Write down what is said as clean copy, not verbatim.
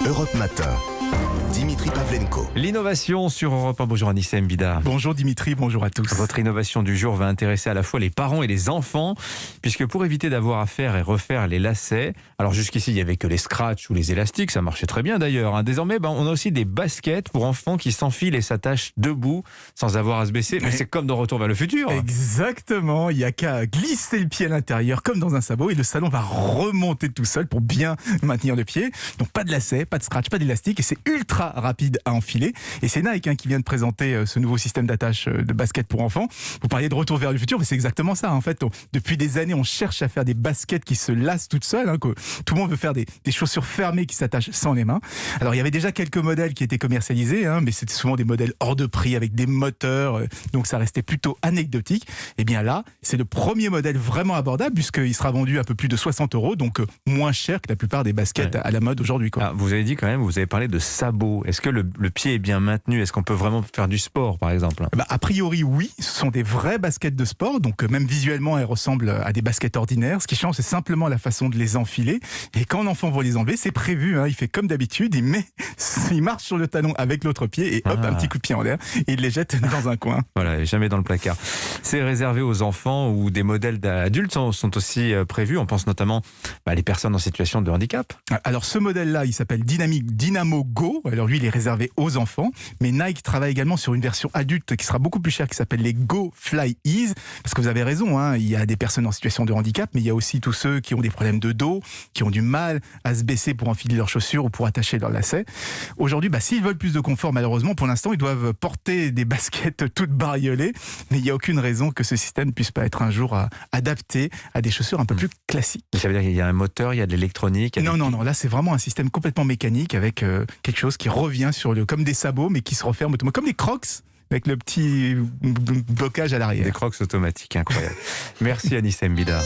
Europe Matin. Dimitri Pavlenko. L'innovation sur Europe 1. Bonjour Anissa Mbida. Bonjour Dimitri, bonjour à tous. Votre innovation du jour va intéresser à la fois les parents et les enfants, puisque pour éviter d'avoir à faire et refaire les lacets, alors jusqu'ici il n'y avait que les scratchs ou les élastiques, ça marchait très bien d'ailleurs. Désormais on a aussi des baskets pour enfants qui s'enfilent et s'attachent debout sans avoir à se baisser. Mais c'est comme dans Retour vers le futur. Exactement, il n'y a qu'à glisser le pied à l'intérieur comme dans un sabot et le salon va remonter tout seul pour bien maintenir le pied. Donc pas de lacets, pas de scratch, pas d'élastique et c'est ultra rapide à enfiler. Et c'est Nike qui vient de présenter ce nouveau système d'attache de basket pour enfants. Vous parliez de Retour vers le futur, mais c'est exactement ça. En fait, depuis des années, on cherche à faire des baskets qui se lassent toutes seules. Que tout le monde veut faire des chaussures fermées qui s'attachent sans les mains. Alors, il y avait déjà quelques modèles qui étaient commercialisés, mais c'était souvent des modèles hors de prix avec des moteurs. Donc, ça restait plutôt anecdotique. Et bien là, c'est le premier modèle vraiment abordable puisqu'il sera vendu à un peu plus de 60 €, donc moins cher que la plupart des baskets à la mode aujourd'hui. Vous avez dit quand même, vous avez parlé de sabots. Est-ce que le pied est bien maintenu? Est-ce qu'on peut vraiment faire du sport, par exemple? A priori, oui. Ce sont des vraies baskets de sport. Donc, même visuellement, elles ressemblent à des baskets ordinaires. Ce qui change, c'est simplement la façon de les enfiler. Et quand l'enfant va les enlever, c'est prévu. Il fait comme d'habitude. Il marche sur le talon avec l'autre pied et hop, un petit coup de pied en l'air. Et il les jette dans un coin. Voilà, jamais dans le placard. C'est réservé aux enfants ou des modèles d'adultes sont aussi prévus. On pense notamment à les personnes en situation de handicap. Alors, ce modèle-là, il s'appelle Dynamo Go. Alors, lui, il est réservé aux enfants, mais Nike travaille également sur une version adulte qui sera beaucoup plus chère, qui s'appelle les Go Fly Ease, parce que vous avez raison, il y a des personnes en situation de handicap, mais il y a aussi tous ceux qui ont des problèmes de dos, qui ont du mal à se baisser pour enfiler leurs chaussures ou pour attacher leurs lacets. Aujourd'hui, s'ils veulent plus de confort, malheureusement, pour l'instant, ils doivent porter des baskets toutes bariolées, mais il n'y a aucune raison que ce système ne puisse pas être un jour adapté à des chaussures un peu plus classiques. Ça veut dire qu'il y a un moteur, il y a de l'électronique? Non, là c'est vraiment un système complètement mécanique avec quelque chose qui revient comme des sabots, mais qui se referment automatiquement, comme les Crocs, avec le petit blocage à l'arrière. Des Crocs automatiques, incroyable. Merci Anissa Mbida.